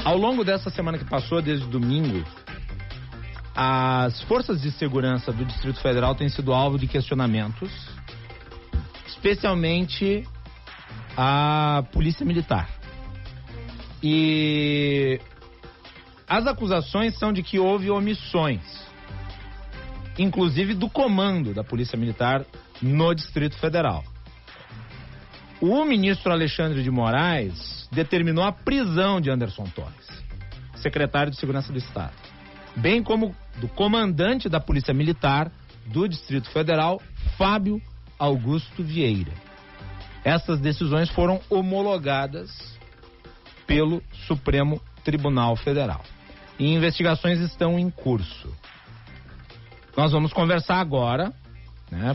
Ao longo dessa semana que passou, desde domingo, as forças de segurança do Distrito Federal têm sido alvo de questionamentos, especialmente a Polícia Militar. E as acusações são de que houve omissões, inclusive do comando da Polícia Militar no Distrito Federal. O ministro Alexandre de Moraes determinou a prisão de Anderson Torres, secretário de Segurança do Estado, bem como do comandante da Polícia Militar do Distrito Federal, Fábio Augusto Vieira. Essas decisões foram homologadas pelo Supremo Tribunal Federal. E investigações estão em curso. Nós vamos conversar agora,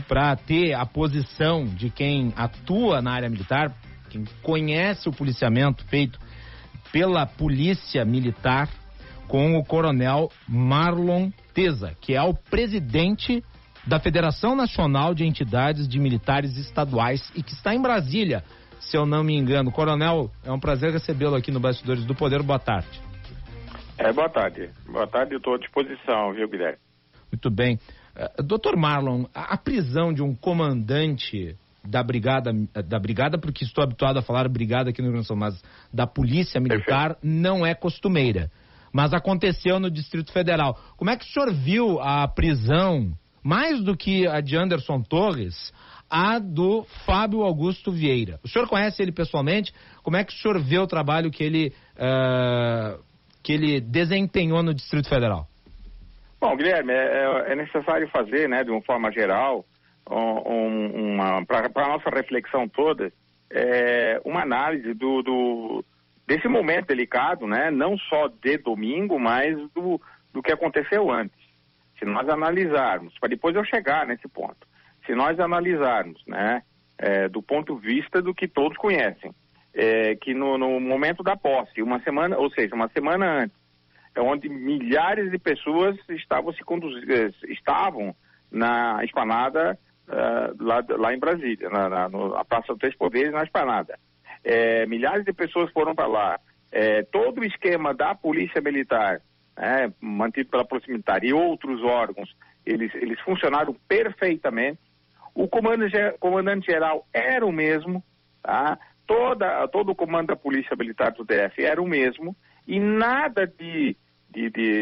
para ter a posição de quem atua na área militar, quem conhece o policiamento feito pela Polícia Militar, com o coronel Marlon Teza, que é o presidente da Federação Nacional de Entidades de Militares Estaduais e que está em Brasília, se eu não me engano. Coronel, é um prazer recebê-lo aqui no Bastidores do Poder. Boa tarde. Boa tarde. Boa tarde, eu estou à disposição, viu, Guilherme? Muito bem. Doutor Marlon, a prisão de um comandante da brigada, porque estou habituado a falar brigada aqui no Rio Grande do Sul, mas da Polícia Militar, não é costumeira, mas aconteceu no Distrito Federal. Como é que o senhor viu a prisão, mais do que a de Anderson Torres, a do Fábio Augusto Vieira? O senhor conhece ele pessoalmente? Como é que o senhor vê o trabalho que ele desempenhou no Distrito Federal? Bom, Guilherme, é necessário fazer, de uma forma geral, para a nossa reflexão toda, uma análise desse momento delicado, não só de domingo, mas do que aconteceu antes. Se nós analisarmos, para depois eu chegar nesse ponto, se nós analisarmos, do ponto de vista do que todos conhecem, que no momento da posse, uma semana antes, onde milhares de pessoas estavam na esplanada lá em Brasília, na Praça dos Três Poderes, na esplanada. Milhares de pessoas foram para lá. Todo o esquema da Polícia Militar, mantido pela Polícia Militar e outros órgãos, eles funcionaram perfeitamente. O comandante-geral era o mesmo, tá? Todo o comando da Polícia Militar do DF era o mesmo, e nada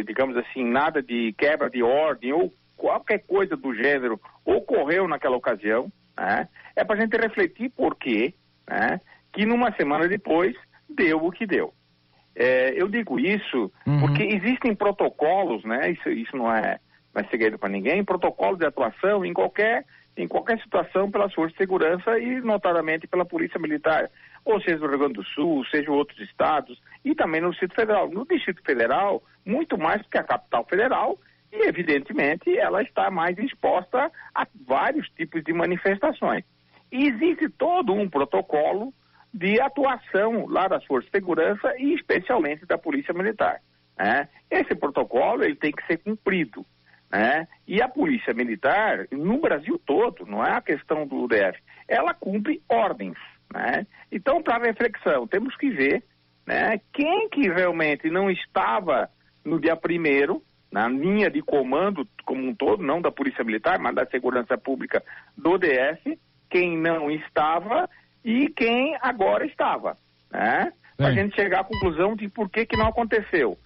digamos assim, nada de quebra de ordem ou qualquer coisa do gênero ocorreu naquela ocasião. É para a gente refletir por quê, que numa semana depois deu o que deu. Eu digo isso porque existem protocolos, isso não é segredo para ninguém, protocolos de atuação em qualquer situação pelas forças de segurança e notadamente pela Polícia Militar, ou seja do Rio Grande do Sul, seja outros estados, e também no Distrito Federal. No Distrito Federal, muito mais do que a capital federal, e evidentemente ela está mais exposta a vários tipos de manifestações. E existe todo um protocolo de atuação lá das forças de segurança e especialmente da Polícia Militar. Esse protocolo ele tem que ser cumprido. E a Polícia Militar, no Brasil todo, não é a questão do DF, ela cumpre ordens. Então, para reflexão, temos que ver quem que realmente não estava no dia 1º, na linha de comando como um todo, não da Polícia Militar, mas da Segurança Pública do DF, quem não estava e quem agora estava. Para a gente chegar à conclusão de por que não aconteceu.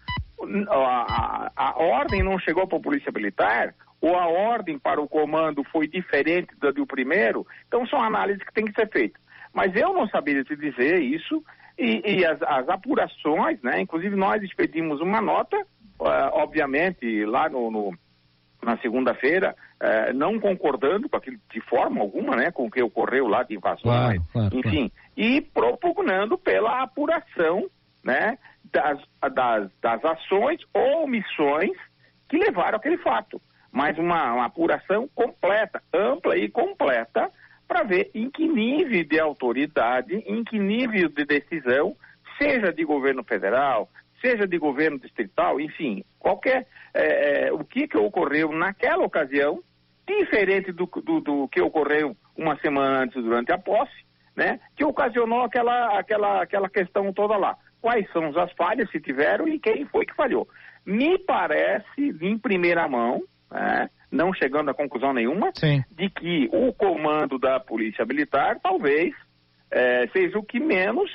A ordem não chegou para a Polícia Militar, ou a ordem para o comando foi diferente da do primeiro, então são análises que têm que ser feitas. Mas eu não sabia te dizer isso, e as apurações, inclusive nós expedimos uma nota, obviamente lá na segunda-feira, não concordando com aquilo de forma alguma, com o que ocorreu lá de invasões, enfim, e propugnando pela apuração, das ações ou omissões que levaram àquele fato. Mas uma apuração completa, ampla e completa, para ver em que nível de autoridade, em que nível de decisão, seja de governo federal, seja de governo distrital, enfim, o que ocorreu naquela ocasião, diferente do que ocorreu uma semana antes durante a posse, que ocasionou aquela questão toda lá. quais são as falhas, se tiveram, e quem foi que falhou. Me parece, em primeira mão, não chegando a conclusão nenhuma, Sim, de que o comando da Polícia Militar talvez seja o que menos,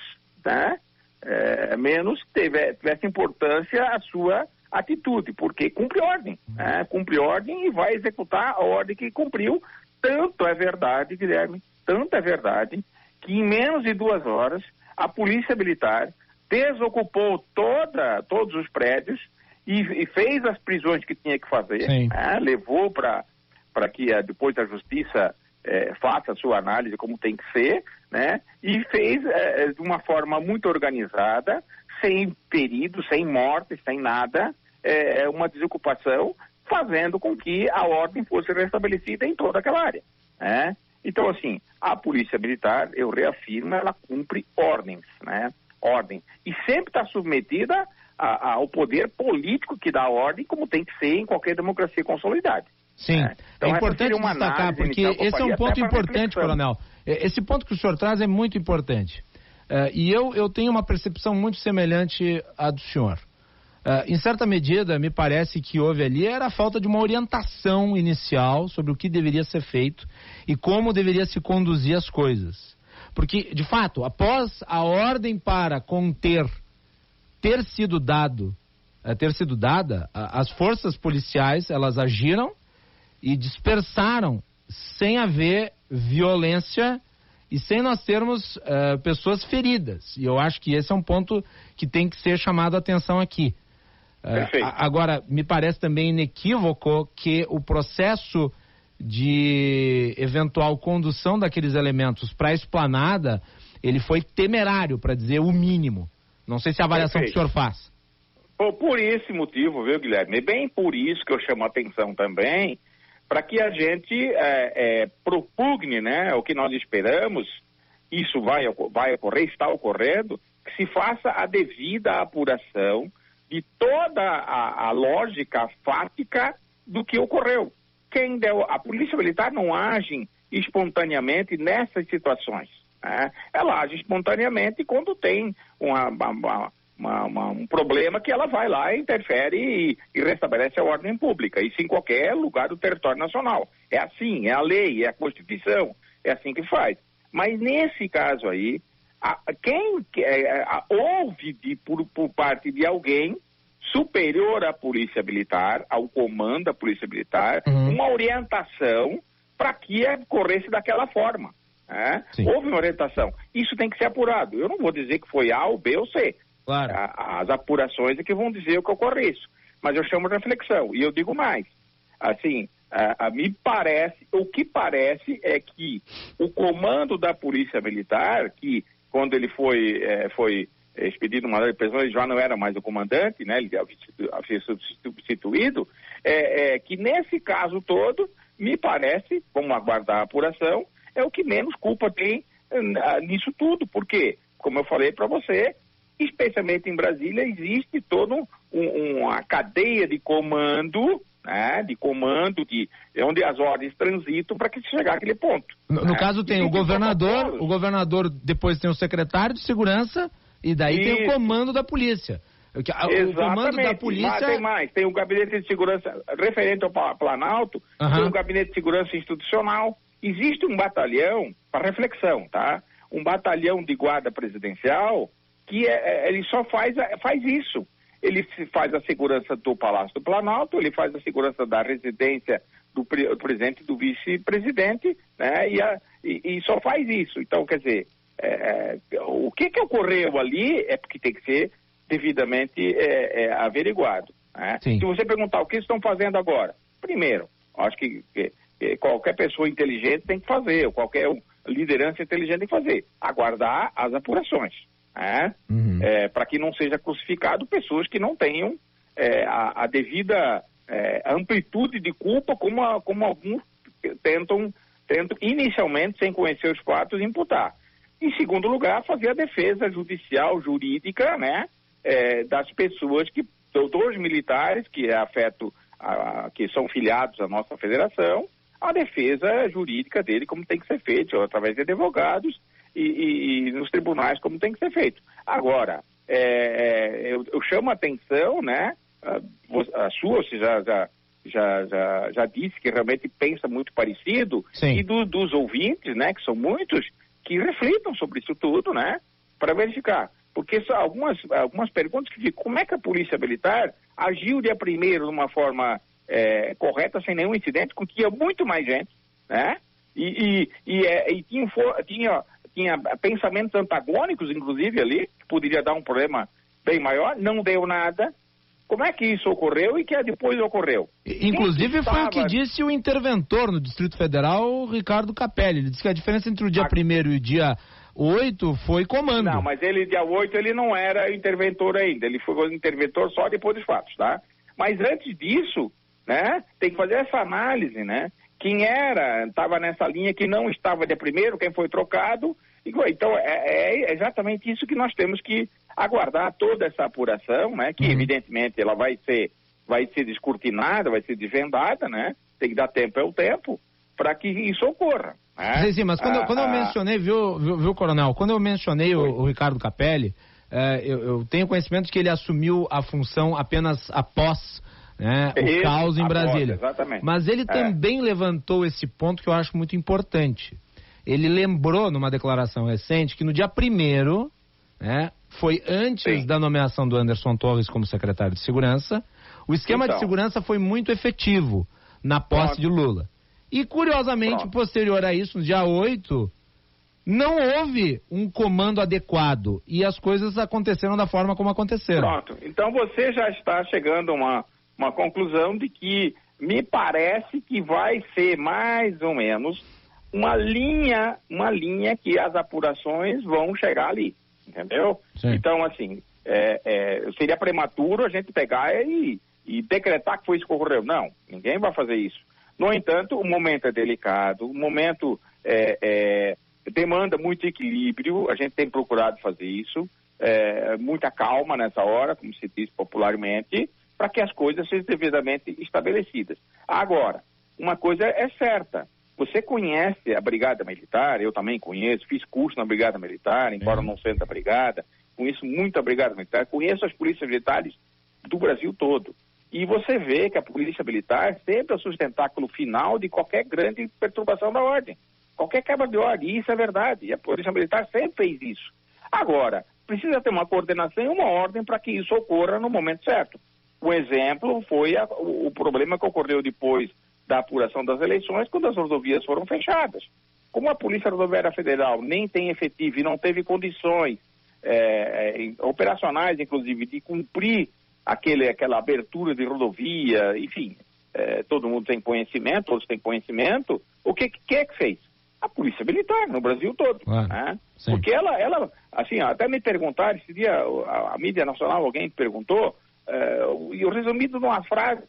menos tivesse importância a sua atitude, porque cumpre ordem e vai executar a ordem que cumpriu. Tanto é verdade, Guilherme, tanto é verdade, que em menos de 2 horas a Polícia Militar desocupou todos os prédios e fez as prisões que tinha que fazer, levou para que depois a Justiça faça a sua análise como tem que ser, e fez de uma forma muito organizada, sem feridos, sem mortes, sem nada, uma desocupação, fazendo com que a ordem fosse restabelecida em toda aquela área. Então, assim, a Polícia Militar, eu reafirmo, ela cumpre ordens, ordem. E sempre está submetida ao poder político que dá ordem, como tem que ser em qualquer democracia consolidada. Sim, então, é importante destacar, porque esse é um ponto importante, Coronel. Esse ponto que o senhor traz é muito importante. E eu tenho uma percepção muito semelhante à do senhor. Em certa medida, me parece que houve ali era a falta de uma orientação inicial sobre o que deveria ser feito e como deveria se conduzir as coisas. Porque, de fato, após a ordem para conter ter sido dada, as forças policiais, elas agiram e dispersaram sem haver violência e sem nós termos pessoas feridas. E eu acho que esse é um ponto que tem que ser chamado a atenção aqui. Agora, me parece também inequívoco que o processo de eventual condução daqueles elementos para a esplanada, ele foi temerário, para dizer o mínimo. Não sei se é a avaliação que o senhor faz. Por esse motivo, viu, Guilherme? É bem por isso que eu chamo a atenção também, para que a gente propugne, o que nós esperamos, isso vai ocorrer, está ocorrendo, que se faça a devida apuração de toda a lógica fática do que ocorreu. A Polícia Militar não age espontaneamente nessas situações. Ela age espontaneamente quando tem um problema que ela vai lá, interfere e restabelece a ordem pública. Isso em qualquer lugar do território nacional. É assim, é a lei, é a Constituição, é assim que faz. Mas nesse caso aí, houve por parte de alguém superior à Polícia Militar, ao comando da Polícia Militar, uma orientação para que ocorresse daquela forma. Houve uma orientação. Isso tem que ser apurado. Eu não vou dizer que foi A ou B ou C. Claro. As apurações é que vão dizer o que ocorre isso. Mas eu chamo de reflexão. E eu digo mais. Assim, o que parece é que o comando da Polícia Militar, que quando ele foi expedido uma ordem de prisão, ele já não era mais o comandante, ele havia substituído, que nesse caso todo, me parece, vamos aguardar a apuração, é o que menos culpa tem nisso tudo. Porque, como eu falei para você, especialmente em Brasília, existe toda uma cadeia de comando, onde as ordens transitam para que se chegar àquele ponto. No caso tem o governador depois tem o secretário de segurança e daí tem o comando da polícia. O comando da polícia... Tem o gabinete de segurança referente ao Planalto, tem o gabinete de segurança institucional. Existe um batalhão, para reflexão, um batalhão de guarda presidencial que ele só faz isso. Ele faz a segurança do Palácio do Planalto, ele faz a segurança da residência do presidente e do vice-presidente, e só faz isso. Então, quer dizer, o que ocorreu ali é porque tem que ser devidamente averiguado. Se você perguntar o que estão fazendo agora, primeiro, acho que qualquer pessoa inteligente tem que fazer, ou qualquer liderança inteligente tem que fazer, aguardar as apurações. Para que não seja crucificado pessoas que não tenham a devida amplitude de culpa, como alguns tentam inicialmente, sem conhecer os fatos, imputar. Em segundo lugar, fazer a defesa judicial, jurídica, das pessoas dos militares que que são filiados à nossa federação, a defesa jurídica dele como tem que ser feito, através de advogados, e nos tribunais como tem que ser feito. Agora, eu chamo a atenção, né? A sua, você já disse que realmente pensa muito parecido. Sim. E dos ouvintes, né? Que são muitos, que reflitam sobre isso tudo, né? Para verificar. Porque são algumas perguntas que ficam, como é que a Polícia Militar agiu dia 1º de uma forma correta, sem nenhum incidente, com que tinha muito mais gente, né? E tinha pensamentos antagônicos, inclusive, ali, que poderia dar um problema bem maior, não deu nada. Como é que isso ocorreu e que depois ocorreu? Inclusive foi o que disse o interventor no Distrito Federal, Ricardo Capelli. Ele disse que a diferença entre o dia 1º e o dia 8 foi comando. Não, mas dia 8 ele não era interventor ainda, ele foi interventor só depois dos fatos, tá? Mas antes disso, né, tem que fazer essa análise, né? Quem estava nessa linha, que não estava dia 1º, quem foi trocado. Então, é exatamente isso que nós temos que aguardar, toda essa apuração, né? Que, evidentemente, ela vai ser descortinada, vai ser desvendada, né? Tem que dar tempo ao tempo para que isso ocorra. Né? Sim, mas quando eu mencionei, viu, Coronel? Quando eu mencionei o Ricardo Capelli, eu tenho conhecimento de que ele assumiu a função apenas após... o caos em Brasília. Exatamente. Mas ele também levantou esse ponto que eu acho muito importante. Ele lembrou, numa declaração recente, que no dia 1º, foi antes da nomeação do Anderson Torres como secretário de Segurança, o esquema de segurança foi muito efetivo na posse de Lula. E, curiosamente, posterior a isso, no dia 8, não houve um comando adequado e as coisas aconteceram da forma como aconteceram. Pronto. Então você já está chegando a uma conclusão de que me parece que vai ser mais ou menos uma linha que as apurações vão chegar ali, entendeu? Sim. Então, assim, seria prematuro a gente pegar e decretar que foi isso que ocorreu. Não, ninguém vai fazer isso. No entanto, o momento é delicado, o momento demanda muito equilíbrio, a gente tem procurado fazer isso, muita calma nessa hora, como se diz popularmente, para que as coisas sejam devidamente estabelecidas. Agora, uma coisa é certa, você conhece a Brigada Militar, eu também conheço, fiz curso na Brigada Militar, embora não seja da Brigada, conheço muito a Brigada Militar, conheço as polícias militares do Brasil todo. E você vê que a Polícia Militar sempre é o sustentáculo final de qualquer grande perturbação da ordem, qualquer quebra de ordem, e isso é verdade, e a Polícia Militar sempre fez isso. Agora, precisa ter uma coordenação e uma ordem para que isso ocorra no momento certo. O exemplo foi o problema que ocorreu depois da apuração das eleições, quando as rodovias foram fechadas. Como a Polícia Rodoviária Federal nem tem efetivo e não teve condições operacionais, inclusive, de cumprir aquela abertura de rodovia, enfim, todo mundo tem conhecimento, todos têm conhecimento, o que fez? A Polícia Militar, no Brasil todo. Né? Porque ela, assim, até me perguntaram, esse dia a mídia nacional, alguém perguntou, e eu resumido numa frase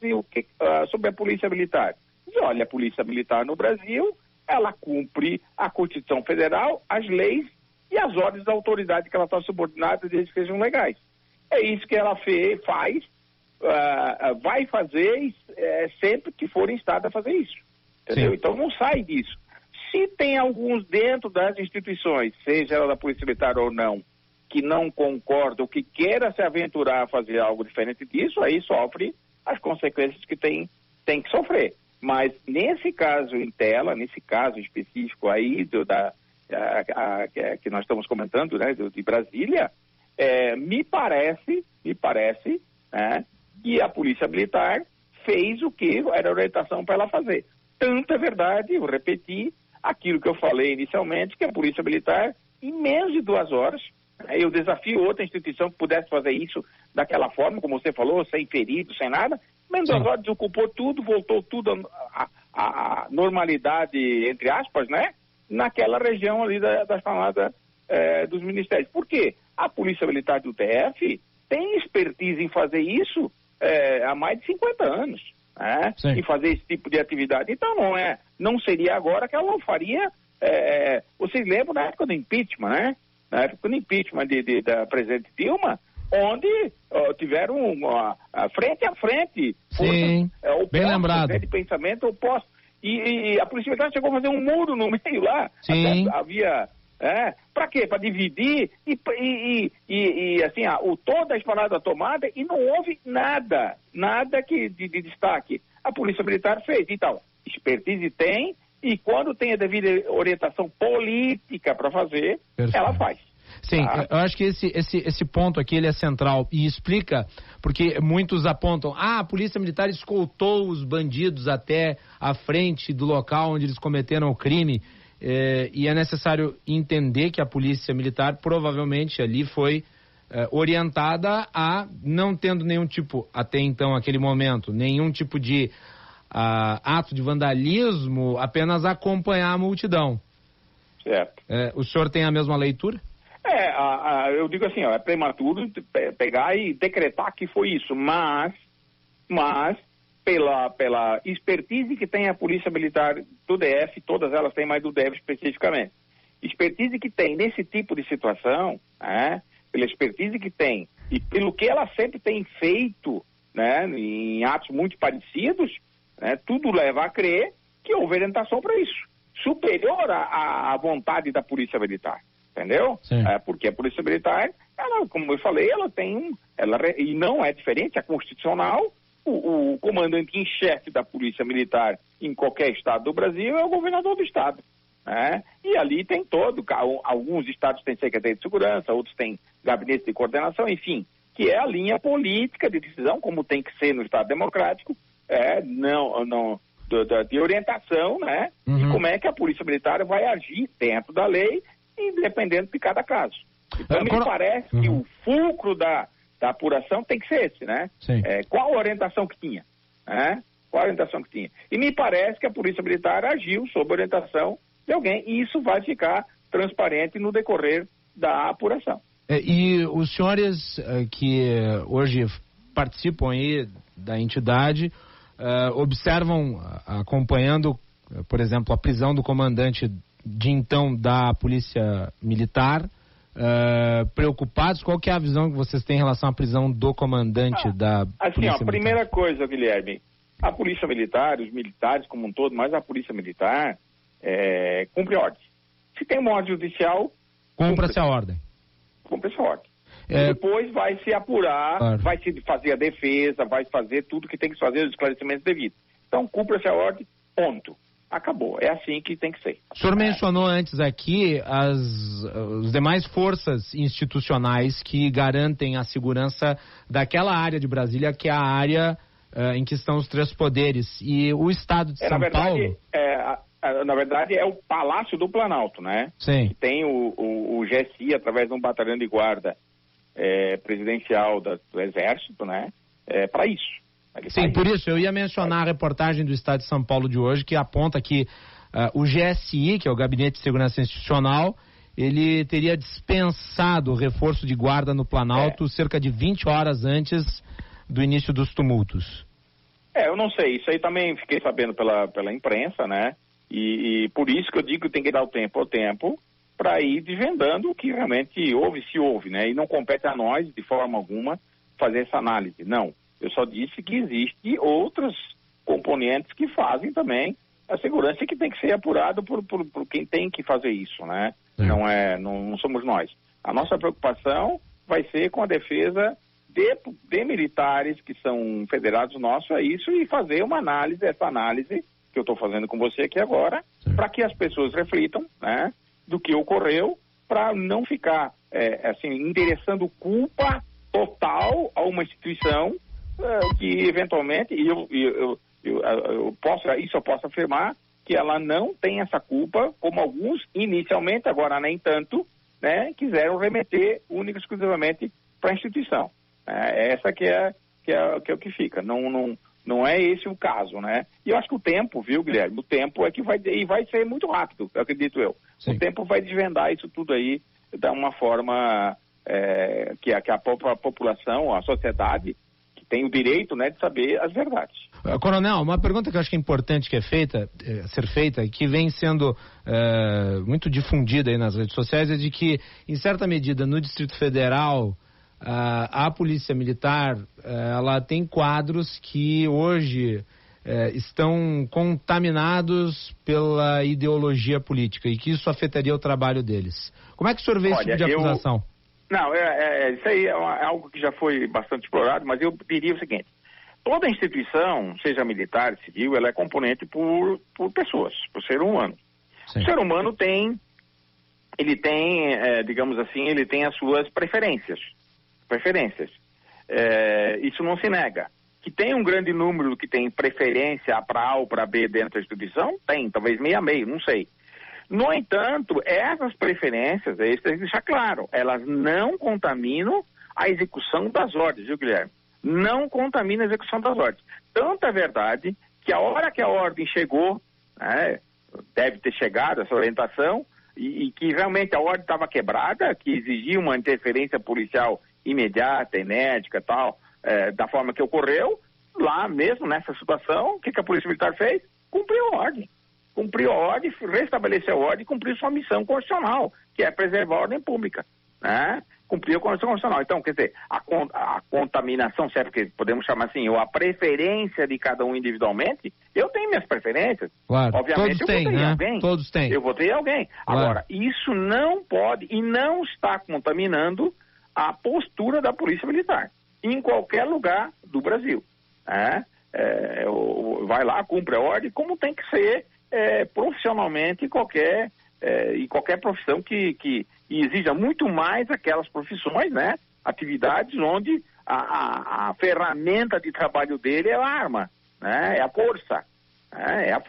sobre a Polícia Militar. Olha, a Polícia Militar no Brasil, ela cumpre a Constituição Federal, as leis e as ordens da autoridade que ela está subordinada, desde que sejam legais. É isso que ela faz, vai fazer sempre que for instada a fazer isso. Entendeu? Sim. Então não sai disso. Se tem alguns dentro das instituições, seja ela da Polícia Militar ou não, que não concordam, que queira se aventurar a fazer algo diferente disso, aí sofre as consequências que tem que sofrer. Mas nesse caso em tela, nesse caso específico aí que nós estamos comentando, né, de Brasília, me parece né, que a Polícia Militar fez o que era a orientação para ela fazer. Tanto é verdade, eu repeti aquilo que eu falei inicialmente, que a Polícia Militar, em menos de 2 horas, eu desafio outra instituição que pudesse fazer isso daquela forma, como você falou, sem ferido, sem nada, menos de 2 horas desocupou tudo, voltou tudo à normalidade, entre aspas, né? Naquela região ali da chamada dos ministérios. Por quê? A Polícia Militar do TF tem expertise em fazer isso há mais de 50 anos, né? Em fazer esse tipo de atividade. Então não seria agora que ela não faria. Vocês lembram da época do impeachment, né? Na época do impeachment da presidente Dilma, onde tiveram frente a frente, sim, bem lembrado, de pensamento oposto. E a Polícia Militar chegou a fazer um muro no meio lá. Sim. Havia Para quê? Para dividir e assim, toda a esplanada tomada e não houve nada de destaque. A Polícia Militar fez. Então, expertise tem e quando tem a devida orientação política para fazer, perfeito, ela faz. Sim, eu acho que esse ponto aqui ele é central e explica, porque muitos apontam, a Polícia Militar escoltou os bandidos até a frente do local onde eles cometeram o crime, e é necessário entender que a Polícia Militar provavelmente ali foi orientada a, não tendo nenhum tipo, até então, aquele momento, nenhum tipo de ato de vandalismo, apenas acompanhar a multidão. Certo. O senhor tem a mesma leitura? Eu digo assim, é prematuro pegar e decretar que foi isso, mas pela expertise que tem a Polícia Militar do DF, todas elas têm, mais do DF especificamente, expertise que tem nesse tipo de situação, pela expertise que tem e pelo que ela sempre tem feito, em atos muito parecidos, tudo leva a crer que houve orientação para isso, superior à vontade da Polícia Militar. Entendeu? Porque a Polícia Militar, ela, como eu falei, e não é diferente, é constitucional. O comandante em chefe da Polícia Militar em qualquer estado do Brasil é o governador do estado. E ali tem alguns estados têm Secretaria de Segurança, outros têm Gabinete de Coordenação, enfim, que é a linha política de decisão, como tem que ser no Estado Democrático, de orientação, de como é que a Polícia Militar vai agir dentro da lei, independente de cada caso. Então, me parece que o fulcro da apuração tem que ser esse, qual a orientação que tinha? Qual a orientação que tinha? E me parece que a Polícia Militar agiu sob orientação de alguém, e isso vai ficar transparente no decorrer da apuração. E os senhores que hoje participam aí da entidade, observam, acompanhando, por exemplo, a prisão do comandante de então da Polícia Militar, preocupados? Qual que é a visão que vocês têm em relação à prisão do comandante da Polícia Militar? Primeira coisa, Guilherme, a Polícia Militar, os militares como um todo, mas a Polícia Militar cumpre ordem. Se tem uma ordem judicial, cumpra-se a ordem. Cumpre-se a ordem. Depois vai se apurar, claro, vai se fazer a defesa, vai fazer tudo que tem que fazer, os esclarecimentos devidos. Então, cumpra-se a ordem, ponto. Acabou. É assim que tem que ser. O senhor mencionou antes aqui as demais forças institucionais que garantem a segurança daquela área de Brasília, que é a área em que estão os três poderes. E o Estado de São Paulo... Na verdade, é o Palácio do Planalto, Sim. Que tem o GSI, através de um batalhão de guarda presidencial do Exército, para isso. Sim, por isso eu ia mencionar a reportagem do Estado de São Paulo de hoje, que aponta que o GSI, que é o Gabinete de Segurança Institucional, ele teria dispensado o reforço de guarda no Planalto cerca de 20 horas antes do início dos tumultos. Eu não sei, isso aí também fiquei sabendo pela imprensa, e por isso que eu digo que tem que dar o tempo ao tempo para ir desvendando o que realmente houve, se houve, e não compete a nós, de forma alguma, fazer essa análise, não. Eu só disse que existem outros componentes que fazem também a segurança, que tem que ser apurado por quem tem que fazer isso, Não somos nós. A nossa preocupação vai ser com a defesa de militares que são federados nossos a isso, e fazer uma análise, essa análise que eu estou fazendo com você aqui agora, para que as pessoas reflitam, do que ocorreu, para não ficar, endereçando culpa total a uma instituição que eventualmente, eu posso afirmar que ela não tem essa culpa, como alguns inicialmente, agora nem tanto, quiseram remeter única e exclusivamente para a instituição. Essa que é o que fica. Não é esse o caso, E eu acho que o tempo, viu, Guilherme? O tempo é que vai ser muito rápido, acredito eu. Sim. O tempo vai desvendar isso tudo aí de uma forma que a população, a sociedade, que tem o direito, de saber as verdades. Coronel, uma pergunta que eu acho que é importante ser feita, que vem sendo muito difundida aí nas redes sociais, é de que, em certa medida, no Distrito Federal, a Polícia Militar, ela tem quadros que hoje estão contaminados pela ideologia política e que isso afetaria o trabalho deles. Como é que o senhor vê esse tipo de acusação? Não, isso aí é algo que já foi bastante explorado, mas eu diria o seguinte: toda instituição, seja militar, civil, ela é componente por pessoas, por ser humano. Sim. O ser humano digamos assim, ele tem as suas preferências. Isso não se nega. Que tem um grande número que tem preferência para A ou para B dentro da instituição, tem, talvez meio a meio, não sei. No entanto, essas preferências, é isso que tem que deixar claro, elas não contaminam a execução das ordens, viu, Guilherme? Não contamina a execução das ordens. Tanto é verdade que a hora que a ordem chegou, né, deve ter chegado essa orientação, e que realmente a ordem estava quebrada, que exigia uma interferência policial imediata, enérgica e tal, da forma que ocorreu, lá mesmo nessa situação, o que a Polícia Militar fez? Cumpriu a ordem, restabeleceu a ordem e cumpriu sua missão constitucional, que é preservar a ordem pública, né? Cumpriu a Constituição Constitucional. Então, quer dizer, a contaminação, se é porque podemos chamar assim, ou a preferência de cada um individualmente, eu tenho minhas preferências. Claro, obviamente todos têm, né? Alguém. Todos têm. Eu votei em alguém. Claro. Agora, isso não pode e não está contaminando a postura da Polícia Militar, em qualquer lugar do Brasil. Né? Vai lá, cumpre a ordem, como tem que ser profissionalmente em qualquer profissão que exija muito mais aquelas profissões, né? Atividades onde a ferramenta de trabalho dele é a arma, né? É a força, né? É a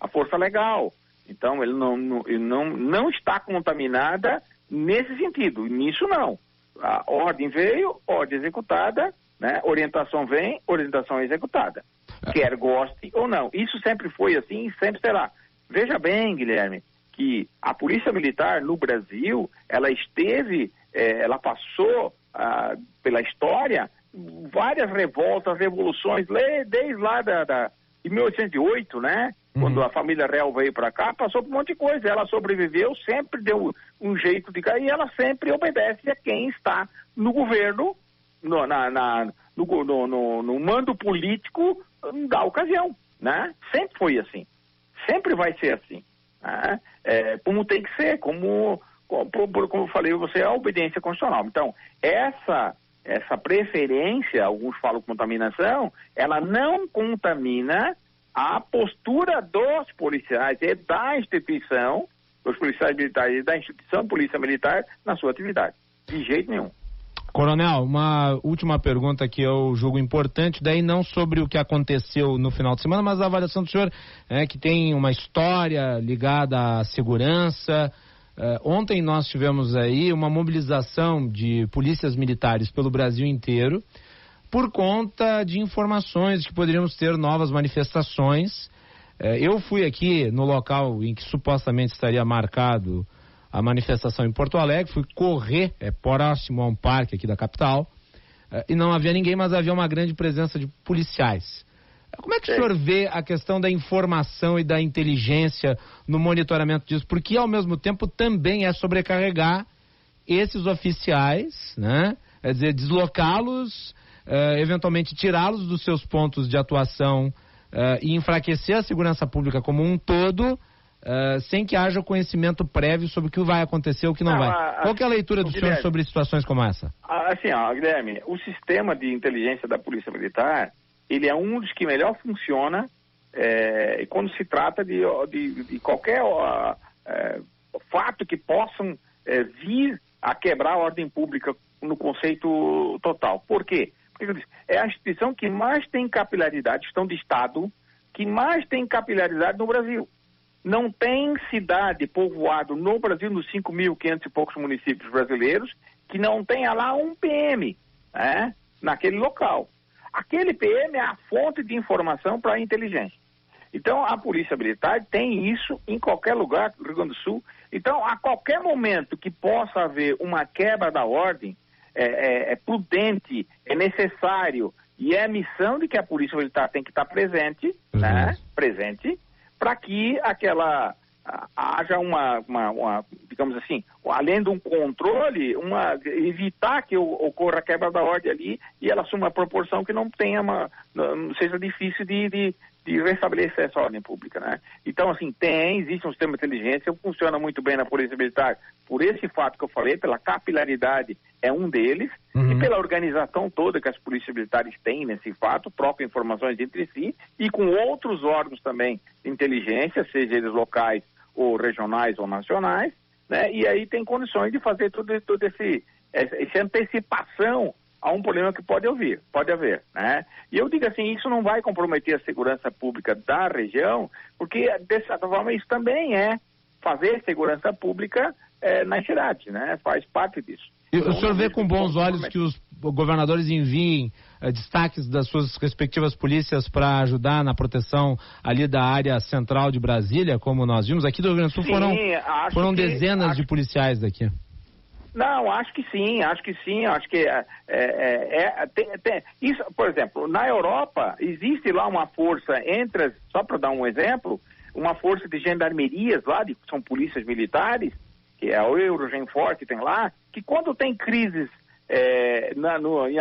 força legal. Então, ele não está contaminada nesse sentido, nisso não. A ordem veio, ordem executada, né? Orientação vem, orientação é executada. Quer goste ou não. Isso sempre foi assim e sempre será. Veja bem, Guilherme, que a Polícia Militar no Brasil, ela passou pela história várias revoltas, revoluções, desde lá de 1808, né? Quando a família real veio para cá, passou por um monte de coisa. Ela sobreviveu, sempre deu um jeito de cair, e ela sempre obedece a quem está no governo, no mando político da ocasião, né? Sempre foi assim. Sempre vai ser assim. Né? Como tem que ser, como eu falei, você é a obediência constitucional. Então, essa preferência, alguns falam contaminação, ela não contamina a postura dos policiais e da instituição, dos policiais militares e da instituição Polícia Militar na sua atividade. De jeito nenhum. Coronel, uma última pergunta que eu julgo importante, daí não sobre o que aconteceu no final de semana, mas a avaliação do senhor, que tem uma história ligada à segurança. Ontem nós tivemos aí uma mobilização de polícias militares pelo Brasil inteiro por conta de informações que poderíamos ter novas manifestações. Eu fui aqui no local em que supostamente estaria marcado a manifestação em Porto Alegre, fui correr, próximo a um parque aqui da capital, e não havia ninguém, mas havia uma grande presença de policiais. Como é que o senhor vê a questão da informação e da inteligência no monitoramento disso? Porque, ao mesmo tempo, também é sobrecarregar esses oficiais, né? Quer dizer, deslocá-los, eventualmente tirá-los dos seus pontos de atuação e enfraquecer a segurança pública como um todo, sem que haja conhecimento prévio sobre o que vai acontecer ou o que não vai. Qual que é a leitura do senhor sobre situações como essa? Assim, Guilherme, o sistema de inteligência da Polícia Militar, ele é um dos que melhor funciona quando se trata de qualquer fato que possam vir a quebrar a ordem pública no conceito total. Por quê? Porque é a instituição que mais tem capilaridade, instituição de Estado, que mais tem capilaridade no Brasil. Não tem cidade, povoado no Brasil, nos 5.500 e poucos municípios brasileiros, que não tenha lá um PM, né, naquele local. Aquele PM é a fonte de informação para a inteligência. Então, a Polícia Militar tem isso em qualquer lugar do Rio Grande do Sul. Então, a qualquer momento que possa haver uma quebra da ordem, é prudente, é necessário, e é a missão de que a Polícia Militar tem que estar presente, né, presente, para que haja digamos assim, além de um controle, evitar que ocorra a quebra da ordem ali e ela assuma uma proporção que não seja difícil de restabelecer essa ordem pública, né? Então, assim, existe um sistema de inteligência, funciona muito bem na Polícia Militar por esse fato que eu falei, pela capilaridade é um deles, e pela organização toda que as polícias militares têm nesse fato, trocam informações entre si, e com outros órgãos também de inteligência, seja eles locais ou regionais ou nacionais, né? E aí tem condições de fazer toda essa antecipação a um problema que pode haver, né? E eu digo assim, isso não vai comprometer a segurança pública da região, porque, de certa forma, isso também é fazer segurança pública nas cidades, né? Faz parte disso. E o senhor vê com bons olhos que os governadores enviem destaques das suas respectivas polícias para ajudar na proteção ali da área central de Brasília, como nós vimos? Aqui do Rio Grande do Sul foram dezenas de policiais daqui. Não, acho que sim, acho que isso, por exemplo, na Europa existe lá uma força só para dar um exemplo, uma força de gendarmerias lá, que são polícias militares, que é o Eurogenfor que tem lá, que quando tem crises em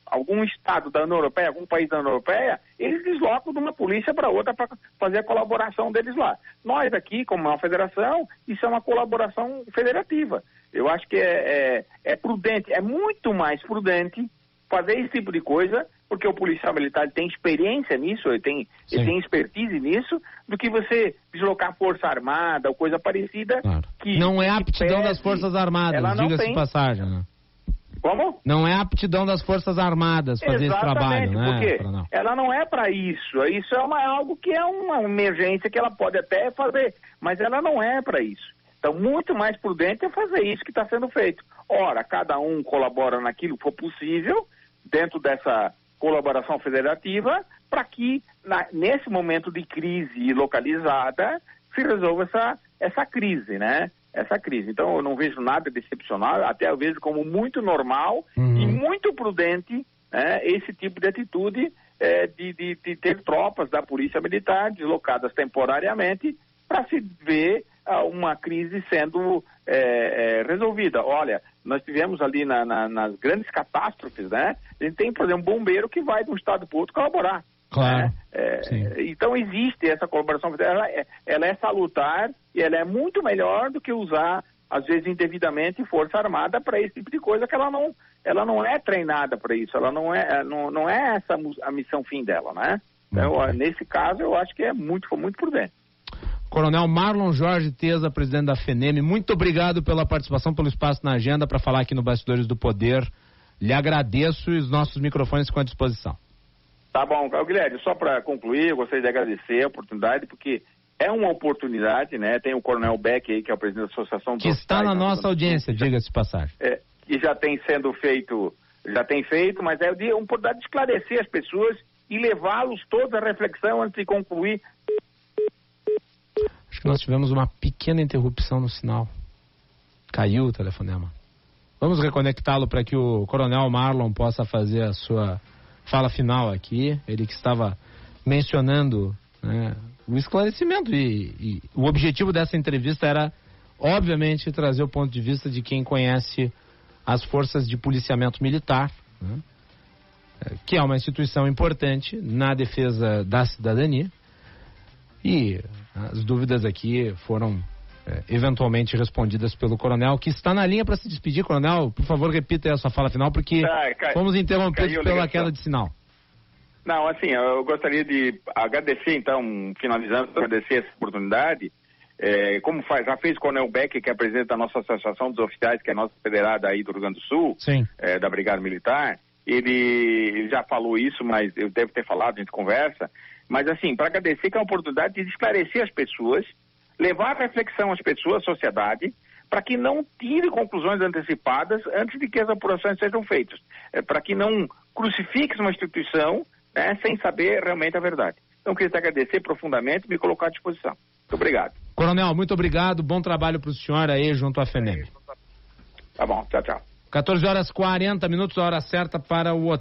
algum estado da União Europeia, algum país da União Europeia, eles deslocam de uma polícia para outra para fazer a colaboração deles lá. Nós aqui, como uma federação, isso é uma colaboração federativa. Eu acho que é prudente, é muito mais prudente fazer esse tipo de coisa, porque o policial militar tem experiência nisso, ele tem expertise nisso, do que você deslocar força armada ou coisa parecida. Claro. Que não é a aptidão das Forças Armadas, diga-se de passagem, né? Como? Não é a aptidão das Forças Armadas fazer esse trabalho, né? Porque ela não é para isso. Isso é algo que é uma emergência que ela pode até fazer, mas ela não é para isso. Então, muito mais prudente é fazer isso que está sendo feito. Ora, cada um colabora naquilo que for possível, dentro dessa colaboração federativa, para que, nesse momento de crise localizada, se resolva essa crise, né? Essa crise. Então, eu não vejo nada de excepcional, até eu vejo como muito normal e muito prudente, né, esse tipo de atitude de ter tropas da Polícia Militar deslocadas temporariamente para se ver uma crise sendo resolvida. Olha, nós tivemos ali nas grandes catástrofes, né? A gente tem, por exemplo, um bombeiro que vai de um estado para o outro colaborar. Claro. Então existe essa colaboração, ela é salutar e ela é muito melhor do que usar, às vezes indevidamente, força armada para esse tipo de coisa, que ela não é treinada para isso, ela não é essa a missão fim dela, né? Então, nesse caso, eu acho que foi muito prudente. Coronel Marlon Jorge Teza, presidente da FENEM, muito obrigado pela participação, pelo espaço na agenda para falar aqui no Bastidores do Poder. Lhe agradeço e os nossos microfones ficam à disposição. Tá bom, Guilherme, só para concluir, eu gostaria de agradecer a oportunidade, porque é uma oportunidade, né? Tem o Coronel Beck aí, que é o presidente da Associação dos que está na nossa audiência, diga-se de passagem. Que já tem feito, mas é uma oportunidade de esclarecer as pessoas e levá-los todos à reflexão antes de concluir. Acho que nós tivemos uma pequena interrupção no sinal. Caiu o telefonema. Vamos reconectá-lo para que o Coronel Marlon possa fazer a sua fala final aqui. Ele que estava mencionando, né, o esclarecimento e o objetivo dessa entrevista era, obviamente, trazer o ponto de vista de quem conhece as forças de policiamento militar, né, que é uma instituição importante na defesa da cidadania. E as dúvidas aqui foram eventualmente respondidas pelo Coronel, que está na linha para se despedir. Coronel, por favor, repita aí a sua fala final, porque fomos interrompidos pela queda de sinal. Não, assim, eu gostaria de agradecer, então, finalizando, agradecer essa oportunidade. Como já fez o Coronel Beck, que é presidente da nossa Associação dos Oficiais, que é a nossa federada aí do Rio Grande do Sul, da Brigada Militar. Ele já falou isso, mas eu devo ter falado, a gente conversa. Mas, assim, para agradecer que é uma oportunidade de esclarecer as pessoas, levar a reflexão às pessoas, à sociedade, para que não tire conclusões antecipadas antes de que as apurações sejam feitas. Para que não crucifique uma instituição, né, sem saber realmente a verdade. Então, queria te agradecer profundamente e me colocar à disposição. Muito obrigado. Coronel, muito obrigado. Bom trabalho para o senhor aí junto à FENEM. Tá bom, tchau, tchau. 14h40, a hora certa para o